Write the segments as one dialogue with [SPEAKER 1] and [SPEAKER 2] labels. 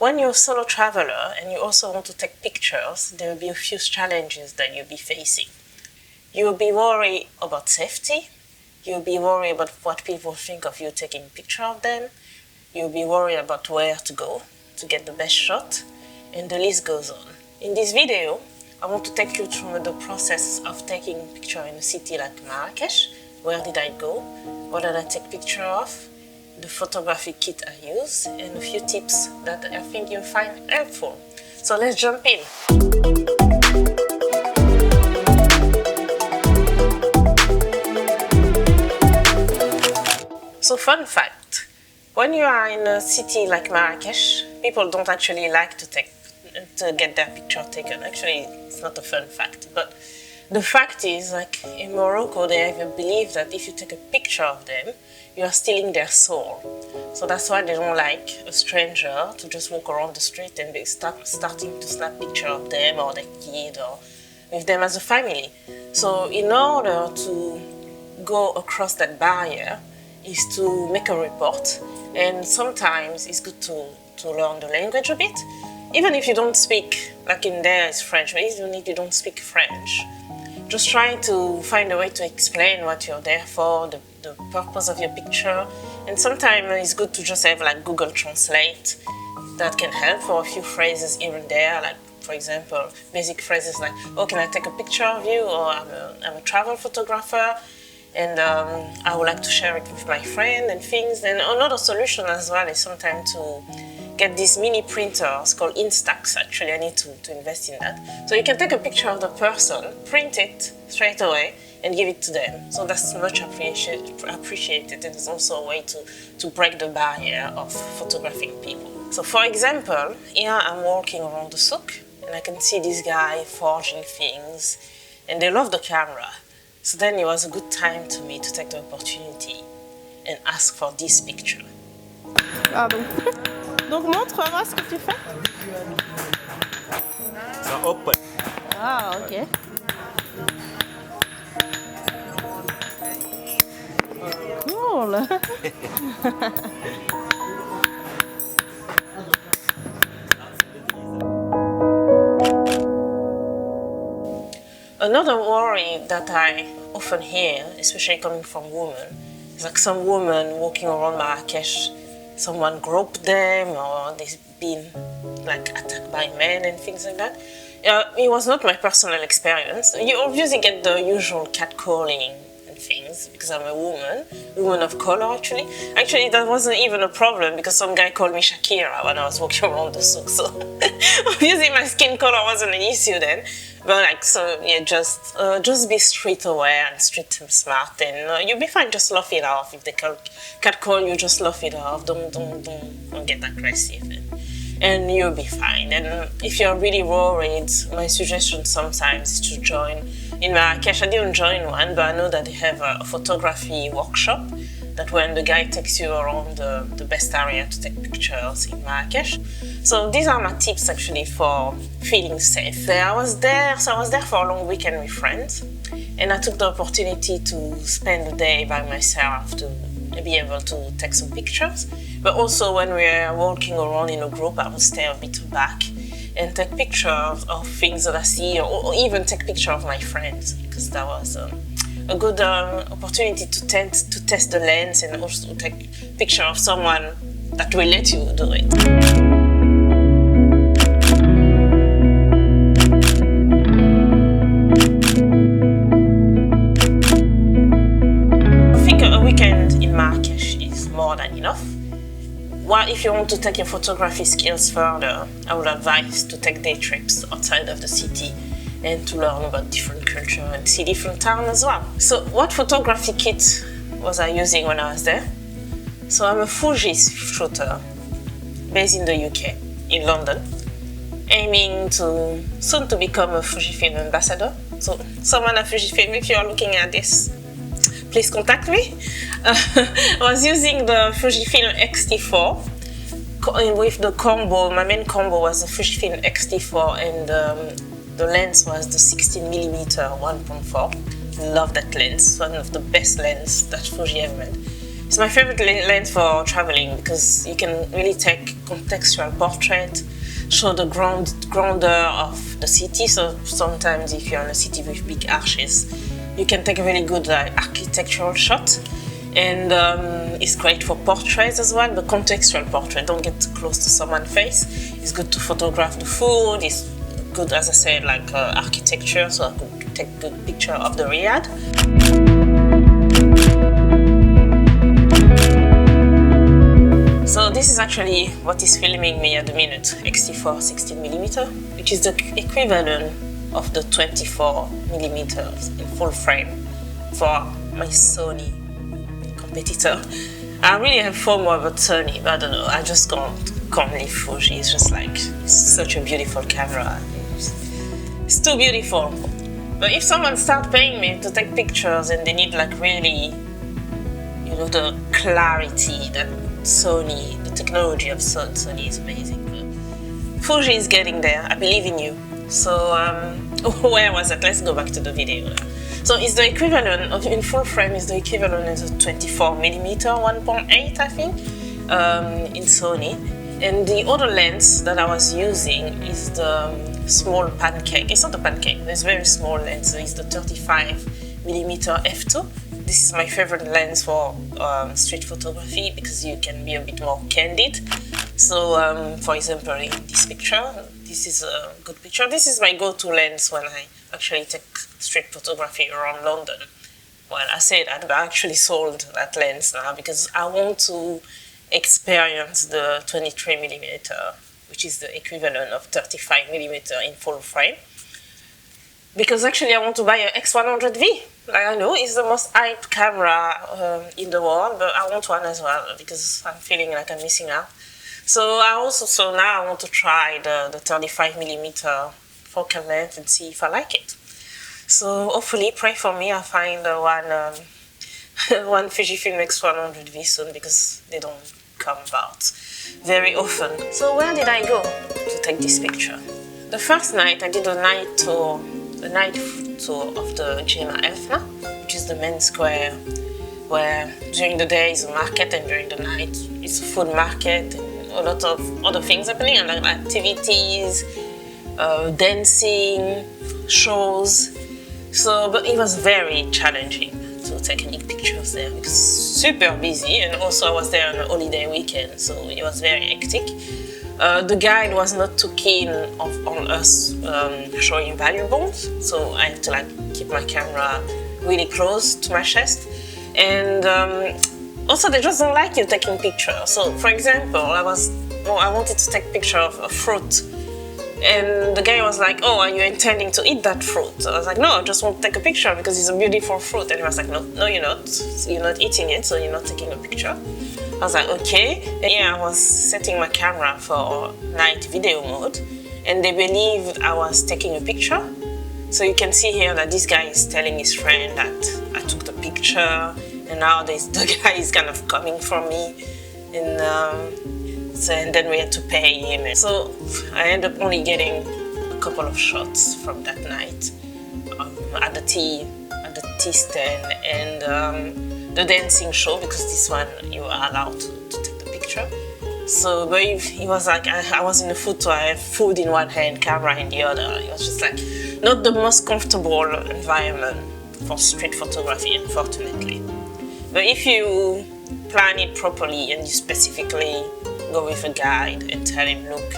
[SPEAKER 1] When you're a solo traveler and you also want to take pictures, there will be a few challenges that you'll be facing. You'll be worried about safety. You'll be worried about what people think of you taking a picture of them. You'll be worried about where to go to get the best shot, and the list goes on. In this video, I want to take you through the process of taking a picture in a city like Marrakech. Where did I go? What did I take picture of? The photography kit I use, and a few tips that I think you'll find helpful. So let's jump in. So fun fact, when you are in a city like Marrakech, people don't actually like to get their picture taken. Actually, it's not a fun fact, but the fact is, like in Morocco, they even believe that if you take a picture of them, you are stealing their soul. So that's why they don't like a stranger to just walk around the street and be starting to snap picture of them or their kid or with them as a family. So in order to go across that barrier is to make a report, and sometimes it's good to learn the language a bit. Even if you don't speak, like in there it's French, but even if you don't speak French, just try to find a way to explain what you're there for, the purpose of your picture. And sometimes it's good to just have like Google Translate that can help for a few phrases here and there, like for example, basic phrases like, oh, can I take a picture of you? Or I'm a travel photographer and I would like to share it with my friend and things. And another solution as well is sometimes to get these mini printers called Instax. Actually, I need to invest in that. So you can take a picture of the person, print it straight away, and give it to them. So that's much appreciated, and it's also a way to break the barrier of photographing people. So for example, here I'm walking around the souk, and I can see this guy forging things, and they love the camera. So then it was a good time to me to take the opportunity and ask for this picture.
[SPEAKER 2] Pardon. Donc montre-moi ce que tu fais.
[SPEAKER 3] Ça open.
[SPEAKER 2] Ah, ok. Cool.
[SPEAKER 1] Another worry that I often hear, especially coming from women, is like some women walking around Marrakech, someone groped them or they've been like attacked by men and things like that. It was not my personal experience. You obviously get the usual catcalling and things because I'm a woman of color actually. Actually, that wasn't even a problem because some guy called me Shakira when I was walking around the souk. So obviously my skin color wasn't an issue then. But like, so yeah, just be street aware and street smart, and you'll be fine. Just laugh it off. If they catcall you, just laugh it off. Don't get aggressive, and you'll be fine. And if you're really worried, my suggestion sometimes is to join in Marrakech. I didn't join one, but I know that they have a photography workshop. That when the guy takes you around the best area to take pictures in Marrakech. So these are my tips actually for feeling safe. I was there for a long weekend with friends, and I took the opportunity to spend the day by myself to be able to take some pictures. But also when we were walking around in a group, I would stay a bit back and take pictures of things that I see, or even take pictures of my friends, because that was a good opportunity to test the lens and also take a picture of someone that will let you do it. I think a weekend in Marrakech is more than enough. Well, if you want to take your photography skills further, I would advise to take day trips outside of the city and to learn about different culture and see different towns as well. So what photography kit was I using when I was there? So I'm a Fuji shooter based in the UK, in London, aiming to soon to become a Fujifilm ambassador. So someone at Fujifilm, if you are looking at this, please contact me. I was using the Fujifilm X-T4 with the combo. My main combo was the Fujifilm X-T4 and the lens was the 16mm 1.4. Love that lens, one of the best lenses that Fuji ever made. It's my favorite lens for traveling because you can really take contextual portrait, show the grandeur of the city. So sometimes if you're in a city with big arches, you can take a really good architectural shot. And it's great for portraits as well, but contextual portrait. Don't get too close to someone's face. It's good to photograph the food. It's good, as I said, like architecture, so I could take a good picture of the Riyadh. So this is actually what is filming me at the minute, X-T4 16mm, which is the equivalent of the 24mm in full frame for my Sony competitor. I really have FOMO about Sony, but I don't know, I just can't leave Fuji. It's just like such a beautiful camera. It's too beautiful. But if someone starts paying me to take pictures and they need like really, you know, the clarity that Sony, the technology of Sony is amazing. But Fuji is getting there. I believe in you. So where was it? Let's go back to the video. So it's the equivalent of, in full frame, is the equivalent of a 24mm 1.8, I think, in Sony. And the other lens that I was using is the small pancake. It's not a pancake, it's a very small lens. It's the 35mm f2. This is my favorite lens for street photography because you can be a bit more candid. So, for example, in this picture, this is a good picture. This is my go-to lens when I actually take street photography around London. Well, I say that, I actually sold that lens now because I want to experience the 23mm, which is the equivalent of 35mm in full frame. Because actually I want to buy an X100V. Like I know it's the most hyped camera in the world, but I want one as well because I'm feeling like I'm missing out. So now I want to try the 35mm focal length and see if I like it. So hopefully pray for me, I find one Fujifilm X100V soon because they don't come about very often. So where did I go to take this picture? The first night I did a night tour of the Gemma Elfna, which is the main square where during the day is a market and during the night it's a food market and a lot of other things happening, and like activities, dancing, shows. So, but it was very challenging to take any pictures there because it's super busy, and also I was there on a holiday weekend, so it was very hectic. The guide was not too keen on us showing valuables, so I had to like keep my camera really close to my chest. And also they just don't like you taking pictures. So for example, I wanted to take a picture of a fruit, and the guy was like, "Oh, are you intending to eat that fruit?" I was like, "No, I just want to take a picture because it's a beautiful fruit." And he was like, "No, you're not. You're not eating it, so you're not taking a picture." I was like, okay. And yeah, I was setting my camera for night video mode, and they believed I was taking a picture. So you can see here that this guy is telling his friend that I took the picture, and now the guy is kind of coming for me, and then we had to pay him. So I ended up only getting a couple of shots from that night at the tea stand and the dancing show, because this one you are allowed to take the picture. So, but he was like, I was in the food tour, I have food in one hand, camera in the other. It was just like not the most comfortable environment for street photography, unfortunately. But if you plan it properly and you specifically go with a guide and tell him, look,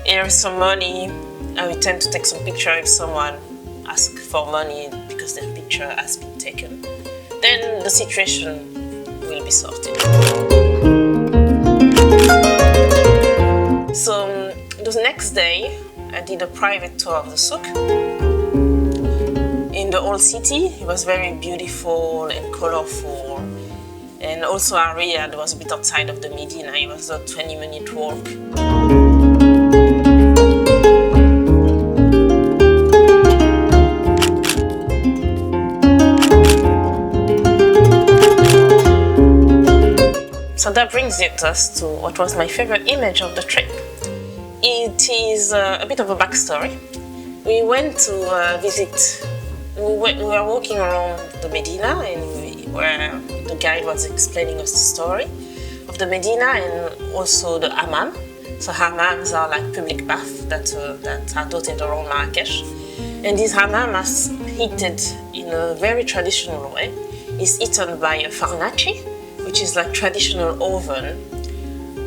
[SPEAKER 1] here's some money, I will tend to take some picture if someone asks for money because their picture has been taken, then the situation will be sorted. So the next day, I did a private tour of the souk in the old city. It was very beautiful and colorful. And also Riyadh was a bit outside of the Medina. It was a 20-minute walk. So that brings us to what was my favorite image of the trip. It is a bit of a backstory. We went to visit, we were walking around the Medina, and the guide was explaining us the story of the Medina and also the hammam. So hammams are like public baths that are dotted around Marrakech. And this hammam is heated in a very traditional way. It's eaten by a farnaci, which is like traditional oven,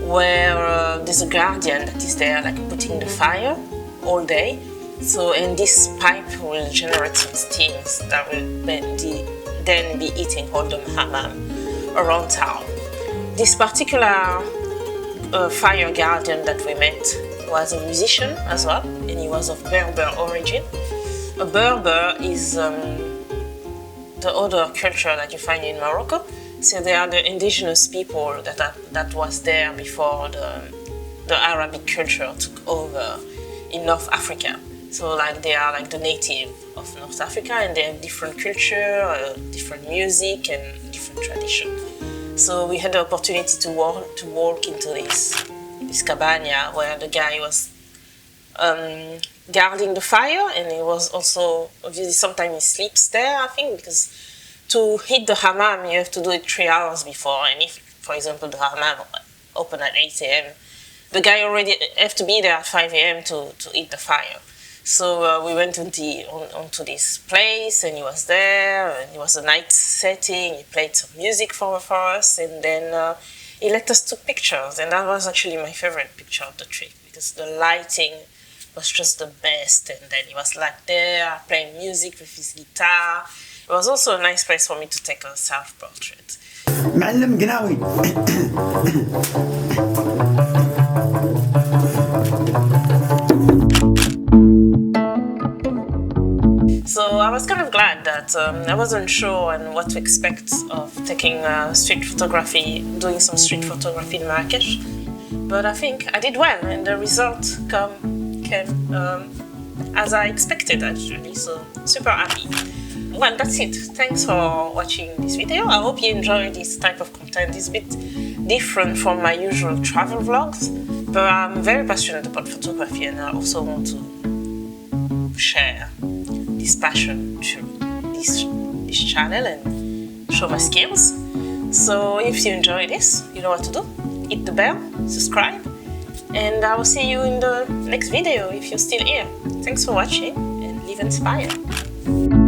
[SPEAKER 1] where there's a guardian that is there like putting the fire all day. So, and this pipe will generate some steams that will then be eating all the hammam around town. This particular fire guardian that we met was a musician as well, and he was of Berber origin. A Berber is the other culture that you find in Morocco. So they are the indigenous people that was there before the Arabic culture took over in North Africa. So like they are like the native of North Africa, and they have different culture, different music, and different tradition. So we had the opportunity to walk into this cabana where the guy was guarding the fire, and he was also, obviously sometimes he sleeps there, I think, because to heat the hammam you have to do it 3 hours before, and if, for example, the hammam open at 8 a.m., the guy already have to be there at 5 a.m. to heat the fire. So we went onto this place, and he was there, and it was a night setting. He played some music for us, and then he let us take pictures, and that was actually my favorite picture of the trip, because the lighting was just the best, and then he was like there playing music with his guitar. It was also a nice place for me to take a self-portrait. معلم قناوي. So I was kind of glad that I wasn't sure on what to expect of taking street photography, doing some street photography in Marrakech. But I think I did well, and the result came as I expected, actually, so super happy. Well, that's it. Thanks for watching this video. I hope you enjoy this type of content. It's a bit different from my usual travel vlogs, but I'm very passionate about photography, and I also want to share this passion through this channel and show my skills. So if you enjoy this, you know what to do. Hit the bell, subscribe, and I will see you in the next video if you're still here. Thanks for watching, and live inspired.